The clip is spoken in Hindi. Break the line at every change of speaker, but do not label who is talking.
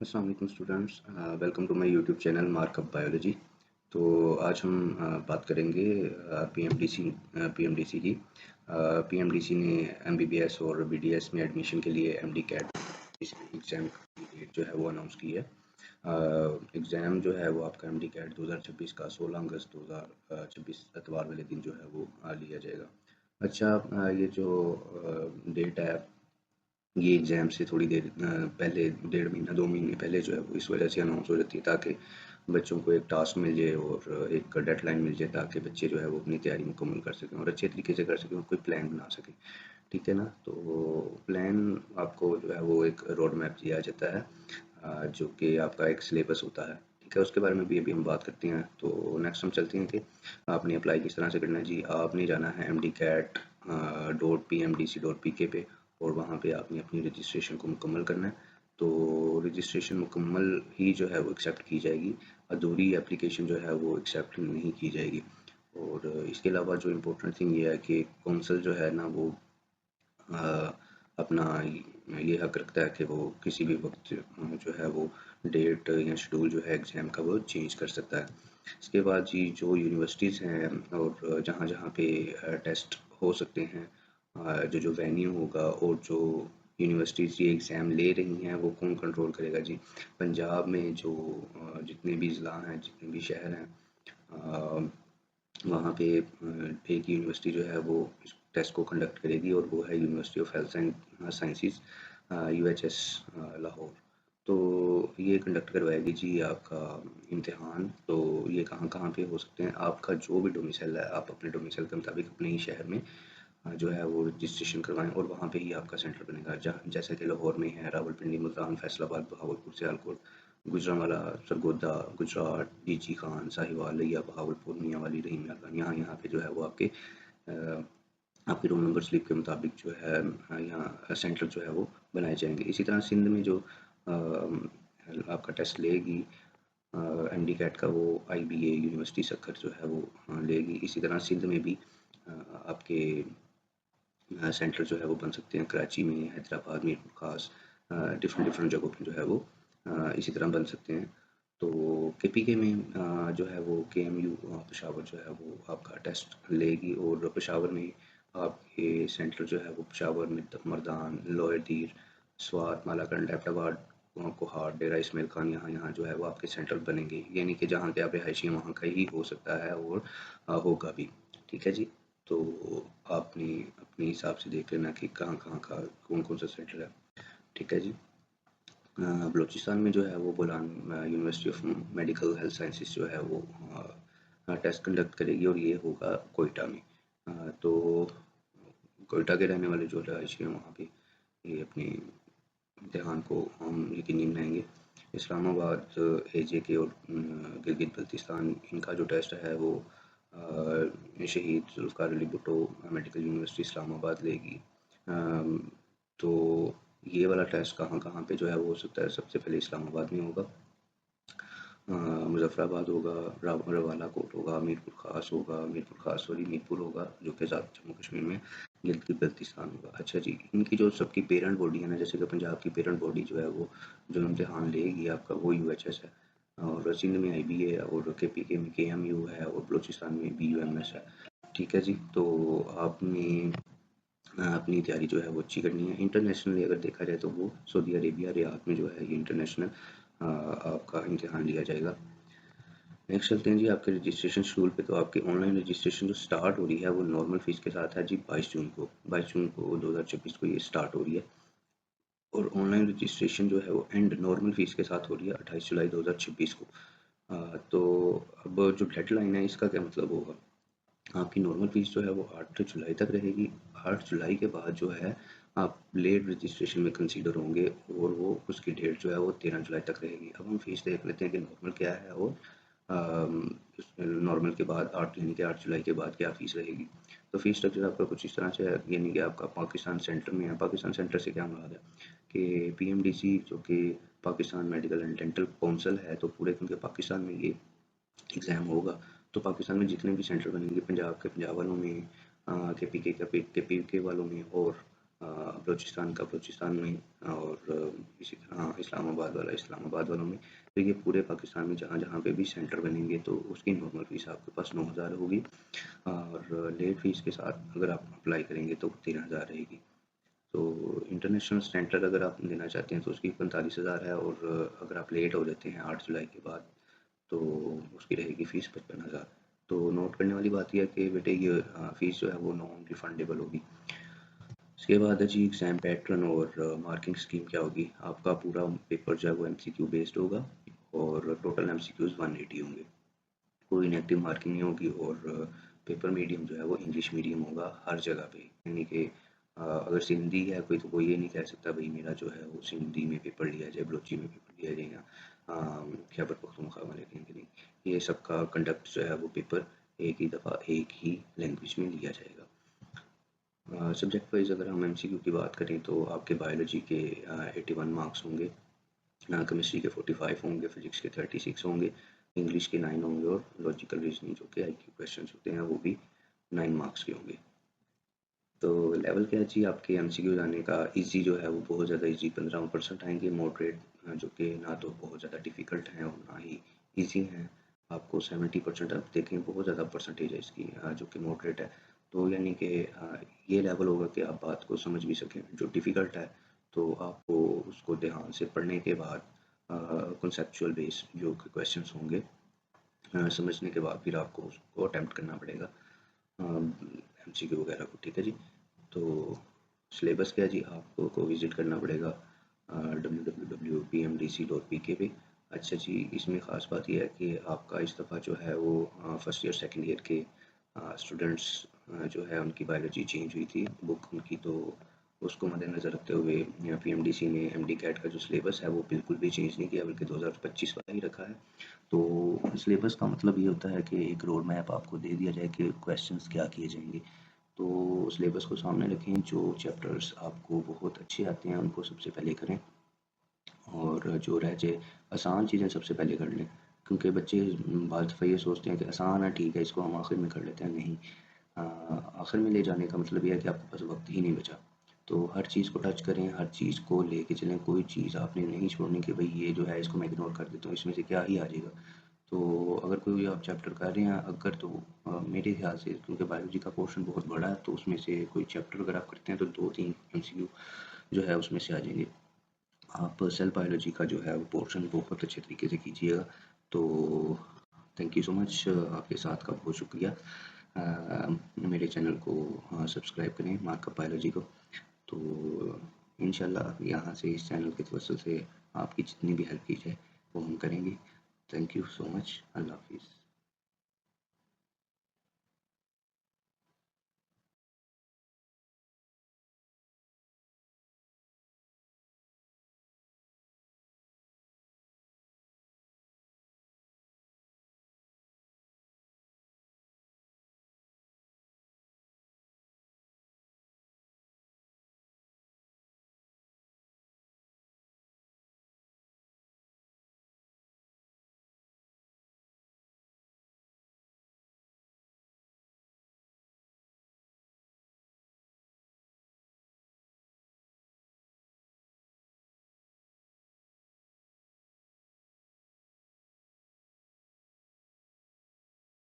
अस्सलाम वालेकुम students, welcome to my YouTube channel markup biology. तो आज हम बात करेंगे पीएमडीसी की। पीएमडीसी ने एमबीबीएस और बीडीएस में एडमिशन के लिए एमडी कैट एग्ज़ाम की डेट जो है वो अनाउंस की है। एग्ज़ाम जो है वो आपका एमडी कैट 2026 का 16 अगस्त 2026 इतवार वाले दिन जो है वो लिया जाएगा। अच्छा, ये जो डेट है, ये एग्ज़ाम से थोड़ी देर पहले, 1.5 महीना 2 महीने पहले जो है वो इस वजह से अनाउंस हो जाती है ताकि बच्चों को एक टास्क मिल जाए और एक डेडलाइन मिल जाए ताकि बच्चे जो है वो अपनी तैयारी मुकम्मल कर सकें और अच्छे तरीके से कर सकें और कोई प्लान बना सकें। ठीक है ना? तो प्लान आपको जो है वो एक रोड मैप दिया जाता है, जो कि आपका एक सिलेबस होता है। ठीक है, उसके बारे में भी अभी हम बात करते हैं। तो नेक्स्ट हम चलते हैं कि आपने अप्लाई किस तरह से करना है। जी, आपने जाना है mdcat.pmdc.pk पे और वहाँ पे आपने अपनी रजिस्ट्रेशन को मुकम्मल करना है। तो रजिस्ट्रेशन मुकम्मल ही जो है वो एक्सेप्ट की जाएगी, अधूरी एप्लीकेशन जो है वो एक्सेप्ट नहीं की जाएगी। और इसके अलावा जो इम्पोर्टेंट थिंग ये है कि कौंसल जो है ना वो अपना ये हक रखता है कि वो किसी भी वक्त जो है वो डेट या शेड्यूल जो है एग्ज़ाम का वो चेंज कर सकता है। इसके बाद जी, जो यूनिवर्सिटीज़ हैं और जहाँ जहाँ पे टेस्ट हो सकते हैं, जो जो वेन्यू होगा और जो यूनिवर्सिटीज़ ये एग्ज़ाम ले रही हैं वो कौन कंट्रोल करेगा जी। पंजाब में जो जितने भी ज़िला हैं, जितने भी शहर हैं, वहाँ पे एक यूनिवर्सिटी जो है वो इस टेस्ट को कंडक्ट करेगी और वो है university of health and sciences, UHS Lahore. तो ये कंडक्ट करवाएगी जी आपका इम्तिहान। तो ये कहाँ कहाँ पे हो सकते हैं, आपका जो भी डोमिसाइल है आप अपने डोमिसाइल के मुताबिक अपने ही शहर में जो है वो रजिस्ट्रेशन करवाएं और वहाँ पे ही आपका सेंटर बनेगा। जहाँ जैसे कि लाहौर में है रावलपिंडी, मुल्तान, फैसलाबाद, बहावलपुर, सियालकोट, गुजरांवाला, सरगोदा, गुजरात, डीजी खान, साहिवाल, लिया, बहावलपुर, मियांवाली, रहीम यार, यहाँ पे जो है वो आपके रोल नंबर स्लिप के मुताबिक जो है यहाँ सेंटर जो है वो बनाए जाएंगे। इसी तरह सिंध में जो आपका टेस्ट लेगी एमडी कैट का, वो आईबीए यूनिवर्सिटी सक्खर जो है वो लेगी। इसी तरह सिंध में भी आपके सेंटर जो है वो बन सकते हैं, कराची में, हैदराबाद, मीरपुर खास, डिफरेंट डिफरेंट जगहों पर जो है वो इसी तरह बन सकते हैं। तो केपीके में जो है वो केएमयू पेशावर जो है वो आपका टेस्ट लेगी और पेशावर में आपके सेंटर जो है वो पेशावर में मर्दान, लोअर दीर, स्वात, मालाकंड, एबटाबाद, कोहाट, डेरा इस्माइल खान, यहाँ यहाँ जो है वो आपके सेंटर बनेंगे। यानी कि जहाँ के आप रिहायशी हैं वहाँ का ही हो सकता है और होगा भी। ठीक है जी। तो आपने अपने हिसाब से देख लेना कि कहाँ कहाँ का कौन कौन सा सेंटर है। ठीक है जी। बलूचिस्तान में जो है वो Bolan university of medical health sciences जो है वो टेस्ट कंडक्ट करेगी और ये होगा कोयटा में। तो कोयटा के रहने वाले जो रहायशी हैं वहाँ पे ये अपने इम्तिहान को हम यकीनी बनाएंगे। इस्लामाबाद, एजेके और गिलगित बल्तिस्तान, इनका जो टेस्ट है वो शहीद जुल्फ़िकार अली भुट्टो मेडिकल यूनिवर्सिटी इस्लामाबाद लेगी। तो ये वाला टेस्ट कहाँ कहाँ पे जो है वो हो सकता है, सबसे पहले इस्लामाबाद में होगा, मुजफ्फराबाद होगा, रवाला कोट होगा, मीरपुर खास सॉरी मीरपुर होगा जो कि जम्मू कश्मीर में, गिलगित बल्तिस्तान होगा। अच्छा जी, इनकी जो सबकी पेरेंट बॉडी है ना, जैसे कि पंजाब की पेरेंट बॉडी जो है वो जो इम्तिहान लेगी आपका वो यूएचएस है, और सिंध में आईबीए है, और केपीके में केएमयू है, और बलूचिस्तान में बीयूएमएस है। ठीक है जी। तो आपने अपनी तैयारी जो है वो अच्छी करनी है। इंटरनेशनली अगर देखा जाए तो वो सऊदी अरेबिया, रियाद में जो है ये इंटरनेशनल आपका इम्तिहान लिया जाएगा। नेक्स्ट चलते हैं जी आपके रजिस्ट्रेशन शेड्यूल पे। तो आपकी ऑनलाइन रजिस्ट्रेशन जो स्टार्ट हो रही है वो नॉर्मल फीस के साथ है जी 22 जून को 2026 को ये स्टार्ट हो रही है। और ऑनलाइन रजिस्ट्रेशन जो है वो एंड नॉर्मल फीस के साथ हो रही है 28 जुलाई 2026 को। तो अब जो डेडलाइन है इसका क्या मतलब होगा, आपकी नॉर्मल फीस जो है वो 8 जुलाई तक रहेगी। 8 जुलाई के बाद जो है आप लेट रजिस्ट्रेशन में कंसीडर होंगे और वो उसकी डेट जो है वो 13 जुलाई तक रहेगी। अब हम फीस देख लेते हैं कि नॉर्मल क्या है और नॉर्मल के बाद 8 यानी कि 8 जुलाई के बाद क्या फ़ीस रहेगी। तो फ़ीस स्ट्रक्चर आपका कुछ इस तरह से है, यानी कि आपका पाकिस्तान सेंटर में है। पाकिस्तान सेंटर से क्या मुराद है कि पीएमडीसी जो कि Pakistan medical and dental council है, तो पूरे क्योंकि पाकिस्तान में ये एग्ज़ाम होगा, तो पाकिस्तान में जितने भी सेंटर बनेंगे, पंजाब के पंजाब वालों में, केपीके का केपीके वालों में, और बलूचिस्तान का बलूचिस्तान में, और इसी तरह हाँ इस्लामाबाद वालों में, तो ये पूरे पाकिस्तान में जहाँ जहाँ पे भी सेंटर बनेंगे तो उसकी नॉर्मल फ़ीस आपके पास 9,000 होगी, और लेट फ़ीस के साथ अगर आप अप्लाई करेंगे तो 13,000 रहेगी। तो इंटरनेशनल सेंटर अगर आप देना चाहते हैं तो उसकी 45,000 है, और अगर आप लेट हो जाते हैं 8 जुलाई के बाद तो उसकी रहेगी फ़ीस 55,000। तो नोट करने वाली बात यह है कि बेटे ये फ़ीस जो है वो नॉन रिफंडेबल होगी। इसके बाद है जी एग्ज़ाम पैटर्न और मार्किंग स्कीम क्या होगी। आपका पूरा पेपर जो है वो एमसीक्यू बेस्ड होगा, और टोटल एमसीक्यूज़ 180 होंगे, कोई नेगेटिव मार्किंग नहीं होगी, और पेपर मीडियम जो है वो इंग्लिश मीडियम होगा हर जगह पे, यानी कि अगर सिंधी है कोई तो कोई ये नहीं कह सकता भाई मेरा जो है वो सिंधी में पेपर लिया जाए, बलोची में पेपर लिया जाए, या खैबर पख्तूनख्वा वाले कहेंगे नहीं, ये सबका कंडक्ट जो है वो पेपर एक ही दफ़ा एक ही लैंग्वेज में लिया जाएगा। सब्जेक्ट वाइज अगर हम एमसीक्यू की बात करें तो आपके बायोलॉजी के 81 मार्क्स होंगे, केमिस्ट्री के 45 होंगे, फिजिक्स के 36 होंगे, इंग्लिश के 9 होंगे, और लॉजिकल रीजनिंग जो कि आईक्यू क्वेश्चन होते हैं वो भी 9 मार्क्स के होंगे। तो लेवल क्या है जी आपके एमसीक्यू आने का, इजी जो है वो बहुत ज़्यादा इजी 15% आएंगे, मॉडरेट जो कि ना तो बहुत ज़्यादा डिफ़िकल्ट हैं और ना ही इजी हैं, आपको 70% आप देखें बहुत ज़्यादा परसेंटेज है इसकी जो कि मॉडरेट है। तो यानी कि ये लेवल होगा कि आप बात को समझ भी सकें। जो डिफ़िकल्ट है तो आपको उसको ध्यान से पढ़ने के बाद कॉन्सेप्चुअल बेस जो क्वेश्चंस होंगे समझने के बाद फिर आपको उसको अटेम्प्ट करना पड़ेगा एमसीक्यू वगैरह को, ठीक है जी। तो सिलेबस क्या है जी, आपको विज़िट करना पड़ेगा www.pmdc.pk पे। अच्छा जी, इसमें ख़ास बात यह है कि आपका इस दफ़ा जो है वो फर्स्ट ईयर सेकंड ईयर के स्टूडेंट्स जो है उनकी बायोलॉजी चेंज हुई थी बुक उनकी, तो उसको मद्देनज़र रखते हुए पीएमडीसी ने एमडी कैट का जो सिलेबस है वो बिल्कुल भी चेंज नहीं किया, बल्कि 2025 वाला ही रखा है। तो सिलेबस का मतलब ये होता है कि एक रोड मैप आपको दे दिया जाए कि क्वेश्चंस क्या किए जाएंगे। तो सिलेबस को सामने रखें, जो चैप्टर्स आपको बहुत अच्छे आते हैं उनको सबसे पहले करें, और जो रह जाए आसान चीज़ें सबसे पहले कर लें, क्योंकि बच्चे बाद दफ़ा ये सोचते हैं कि आसान है ठीक है इसको हम आखिर में कर लेते हैं, नहीं, आखिर में ले जाने का मतलब ये है कि आपके पास वक्त ही नहीं बचा। तो हर चीज़ को टच करें, हर चीज़ को लेके चलें, कोई चीज़ आपने नहीं छोड़नी कि भाई ये जो है इसको मैं इग्नोर कर देता हूँ इसमें से क्या ही आ जाएगा। तो अगर कोई आप चैप्टर कर रहे हैं अगर, तो मेरे ख्याल से क्योंकि बायोलॉजी का पोर्शन बहुत बड़ा है तो उसमें से कोई चैप्टर अगर आप करते हैं तो 2-3 एमसीक्यू जो है उसमें से आ जाएंगे। आप सेल बायोलॉजी का जो है वो पोर्शन बहुत अच्छे तरीके से कीजिएगा। तो थैंक यू सो मच, आपके साथ का बहुत शुक्रिया। मेरे चैनल को सब्सक्राइब करें मार्कअप बायोलॉजी को। तो इंशाल्लाह यहाँ से इस चैनल के तवज्जुह से आपकी जितनी भी हेल्प की जाए वो हम करेंगे। थैंक यू सो मच, अल्लाह हाफिज़।